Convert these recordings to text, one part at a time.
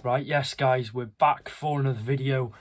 Right, yes guys, we're back for another video.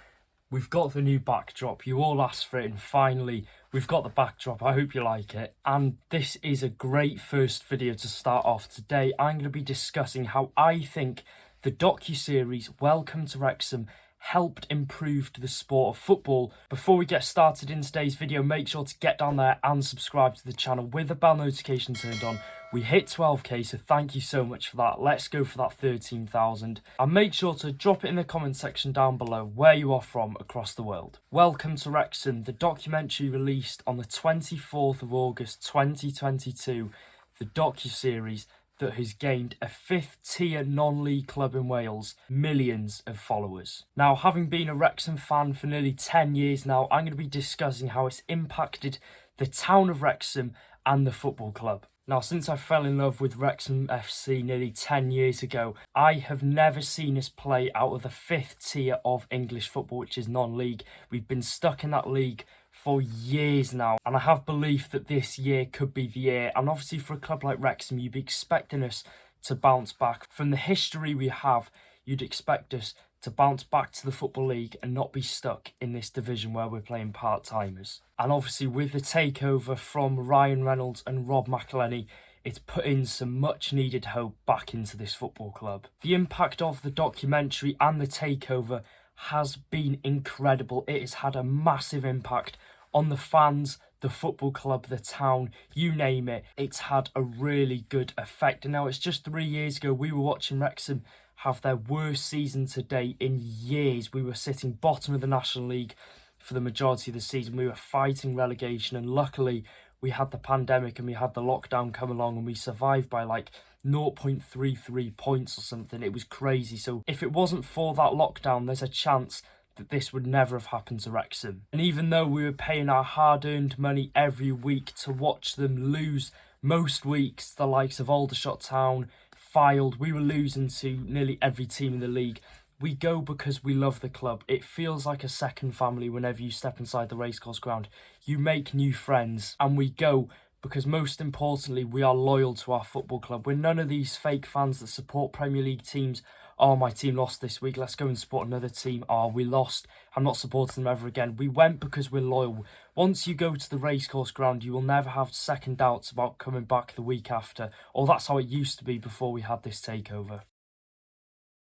We've got the new backdrop. You all asked for it and finally we've got the backdrop. I hope you like it. And this is a great first video to start off. Today I'm going to be discussing how I think the docu-series Welcome to Wrexham helped improve the sport of football. Before we get started in today's video, make sure to get down there and subscribe to the channel with the bell notification turned on. We hit 12k, so thank you so much for that. Let's go for that 13,000. And make sure to drop it in the comment section down below where you are from across the world. Welcome to Wrexham, the documentary released on the 24th of August 2022, the docu-series that has gained a 5th tier non-league club in Wales millions of followers. Now, having been a Wrexham fan for nearly 10 years now, I'm going to be discussing how it's impacted the town of Wrexham and the football club. Now, since I fell in love with Wrexham FC nearly 10 years ago, I have never seen us play out of the 5th tier of English football, which is non-league. We've been stuck in that league for years now, and I have belief that this year could be the year. And obviously for a club like Wrexham, you'd be expecting us to bounce back. From the history we have, you'd expect us to bounce back to the Football League and not be stuck in this division where we're playing part-timers. And obviously with the takeover from Ryan Reynolds and Rob McElhenney, it's put in some much needed hope back into this football club. The impact of the documentary and the takeover has been incredible. It has had a massive impact on the fans, the football club, the town, you name it. It's had a really good effect. And now it's just 3 years ago we were watching Wrexham have their worst season to date in years. We were sitting bottom of the National League for the majority of the season. We were fighting relegation, and luckily we had the pandemic and we had the lockdown come along and we survived by like 0.33 points or something. It was crazy. So if it wasn't for that lockdown, there's a chance that this would never have happened to Wrexham. And even though we were paying our hard-earned money every week to watch them lose most weeks, the likes of Aldershot Town, Fylde, we were losing to nearly every team in the league. We go because we love the club. It feels like a second family whenever you step inside the racecourse ground. You make new friends, and we go because most importantly, we are loyal to our football club. We're none of these fake fans that support Premier League teams. Oh, my team lost this week, let's go and support another team. Oh, we lost, I'm not supporting them ever again. We went because we're loyal. Once you go to the racecourse ground, you will never have second doubts about coming back the week after. Or that's how it used to be before we had this takeover.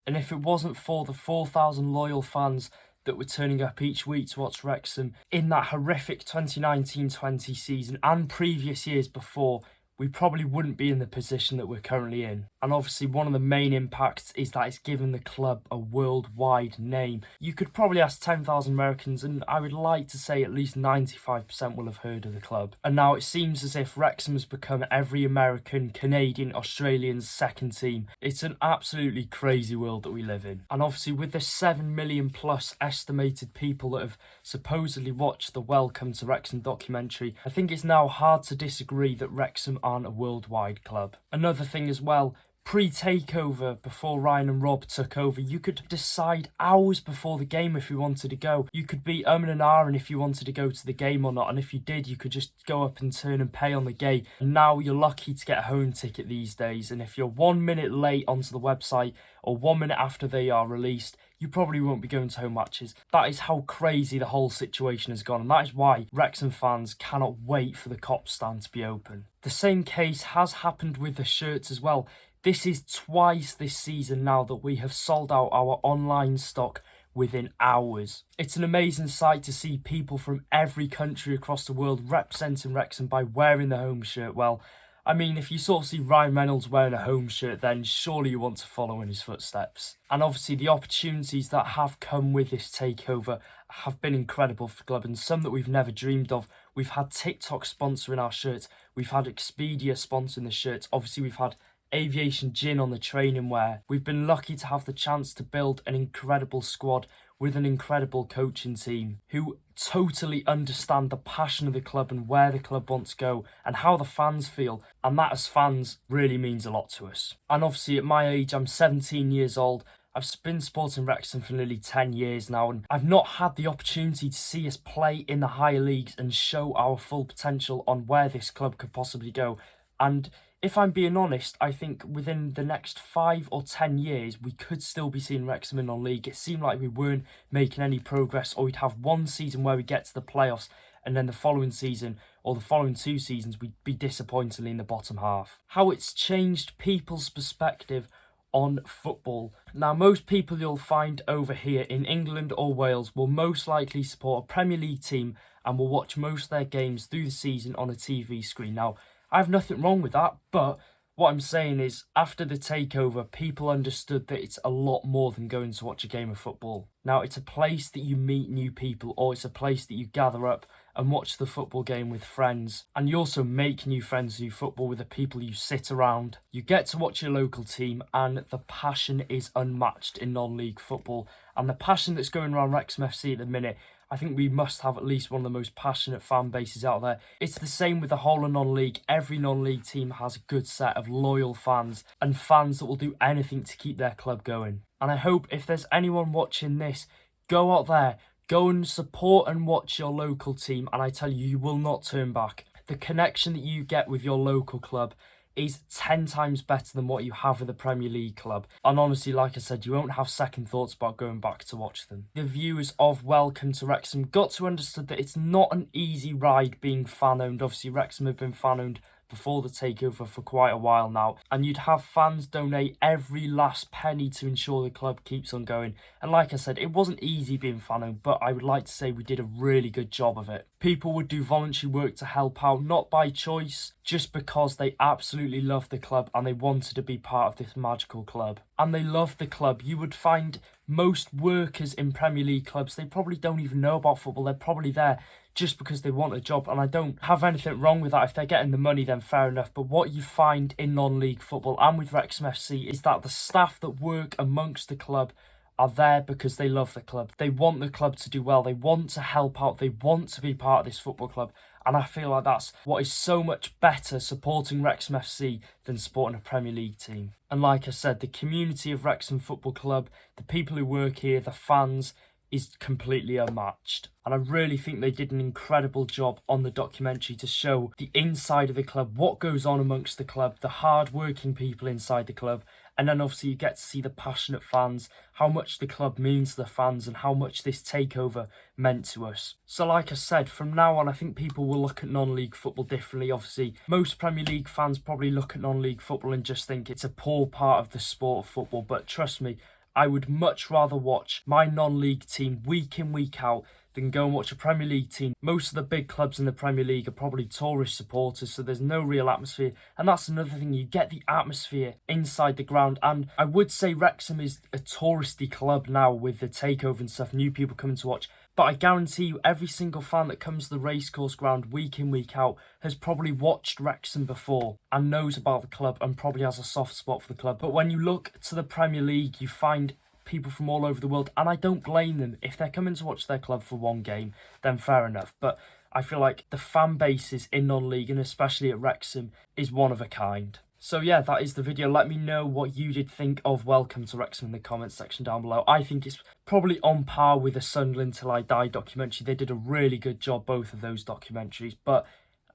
And if it wasn't for the 4,000 loyal fans that were turning up each week to watch Wrexham in that horrific 2019-20 season and previous years before, we probably wouldn't be in the position that we're currently in. And obviously one of the main impacts is that it's given the club a worldwide name. You could probably ask 10,000 Americans and I would like to say at least 95% will have heard of the club. And now it seems as if Wrexham has become every American, Canadian, Australian's second team. It's an absolutely crazy world that we live in. And obviously with the 7 million plus estimated people that have supposedly watched the Welcome to Wrexham documentary, I think it's now hard to disagree that Wrexham aren't a worldwide club. Another thing as well, pre-takeover, before Ryan and Rob took over, you could decide hours before the game if you wanted to go. You could be and ahhing if you wanted to go to the game or not, and if you did, you could just go up and turn and pay on the gate. And now you're lucky to get a home ticket these days, and if you're 1 minute late onto the website or 1 minute after they are released, you probably won't be going to home matches. That is how crazy the whole situation has gone, and that is why Wrexham fans cannot wait for the Cop stand to be open. The same case has happened with the shirts as well. This is twice this season now that we have sold out our online stock within hours. It's an amazing sight to see people from every country across the world representing Wrexham by wearing the home shirt. Well, I mean, if you sort of see Ryan Reynolds wearing a home shirt, then surely you want to follow in his footsteps. And obviously the opportunities that have come with this takeover have been incredible for the club, and some that we've never dreamed of. We've had TikTok sponsoring our shirts. We've had Expedia sponsoring the shirts. Obviously we've had Aviation Gin on the training wear. We've been lucky to have the chance to build an incredible squad with an incredible coaching team who totally understand the passion of the club and where the club wants to go and how the fans feel, and that as fans really means a lot to us. And obviously at my age, I'm 17 years old. I've been supporting Wrexham for nearly 10 years now, and I've not had the opportunity to see us play in the higher leagues and show our full potential on where this club could possibly go. And if I'm being honest, I think within the next 5 or 10 years, we could still be seeing Wrexham in non-league. It seemed like we weren't making any progress, or we'd have one season where we get to the playoffs, and then the following season, or the following 2 seasons, we'd be disappointingly in the bottom half. How it's changed people's perspective on football. Now, most people you'll find over here in England or Wales will most likely support a Premier League team and will watch most of their games through the season on a TV screen. Now, I have nothing wrong with that, but what I'm saying is, after the takeover, people understood that it's a lot more than going to watch a game of football. Now, it's a place that you meet new people, or it's a place that you gather up and watch the football game with friends. And you also make new friends through football with the people you sit around. You get to watch your local team, and the passion is unmatched in non-league football. And the passion that's going around Wrexham FC at the minute, I think we must have at least one of the most passionate fan bases out there. It's the same with the whole of non-league. Every non-league team has a good set of loyal fans and fans that will do anything to keep their club going. And I hope if there's anyone watching this, go out there, go and support and watch your local team, and I tell you, you will not turn back. The connection that you get with your local club is 10 times better than what you have with a Premier League club. And honestly, like I said, you won't have second thoughts about going back to watch them. The viewers of Welcome to Wrexham got to understand that it's not an easy ride being fan-owned. Obviously, Wrexham have been fan-owned before the takeover for quite a while now, and you'd have fans donate every last penny to ensure the club keeps on going. And like I said, it wasn't easy being fan-owned, but I would like to say we did a really good job of it. People would do voluntary work to help out, not by choice, just because they absolutely loved the club and they wanted to be part of this magical club. And they loved the club. You would find most workers in Premier League clubs, they probably don't even know about football. They're probably there just because they want a job, and I don't have anything wrong with that. If they're getting the money, then fair enough. But what you find in non-league football and with Wrexham FC is that the staff that work amongst the club are there because they love the club. They want the club to do well. They want to help out. They want to be part of this football club. And I feel like that's what is so much better supporting Wrexham FC than supporting a Premier League team. And like I said, the community of Wrexham Football Club, the people who work here, the fans, is completely unmatched. And I really think they did an incredible job on the documentary to show the inside of the club, what goes on amongst the club, the hard-working people inside the club, and then obviously you get to see the passionate fans, how much the club means to the fans and how much this takeover meant to us. So like I said, from now on I think people will look at non-league football differently. Obviously, most Premier League fans probably look at non-league football and just think it's a poor part of the sport of football, but trust me, I would much rather watch my non-league team week in, week out than go and watch a Premier League team. Most of the big clubs in the Premier League are probably tourist supporters, so there's no real atmosphere. And that's another thing, you get the atmosphere inside the ground. And I would say Wrexham is a touristy club now with the takeover and stuff, new people coming to watch. But I guarantee you, every single fan that comes to the racecourse ground week in, week out has probably watched Wrexham before and knows about the club and probably has a soft spot for the club. But when you look to the Premier League, you find people from all over the world, and I don't blame them. If they're coming to watch their club for one game, then fair enough. But I feel like the fan bases in non-league, and especially at Wrexham, is one of a kind. So yeah, that is the video. Let me know what you did think of Welcome to Wrexham in the comments section down below. I think it's probably on par with the Sunderland Till I Die documentary. They did a really good job, both of those documentaries, but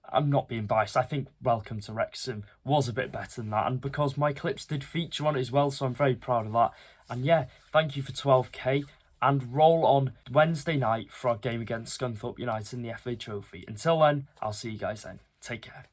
I'm not being biased. I think Welcome to Wrexham was a bit better than that, and because my clips did feature on it as well, so I'm very proud of that. And yeah, thank you for 12k, and roll on Wednesday night for our game against Scunthorpe United in the FA Trophy. Until then, I'll see you guys then. Take care.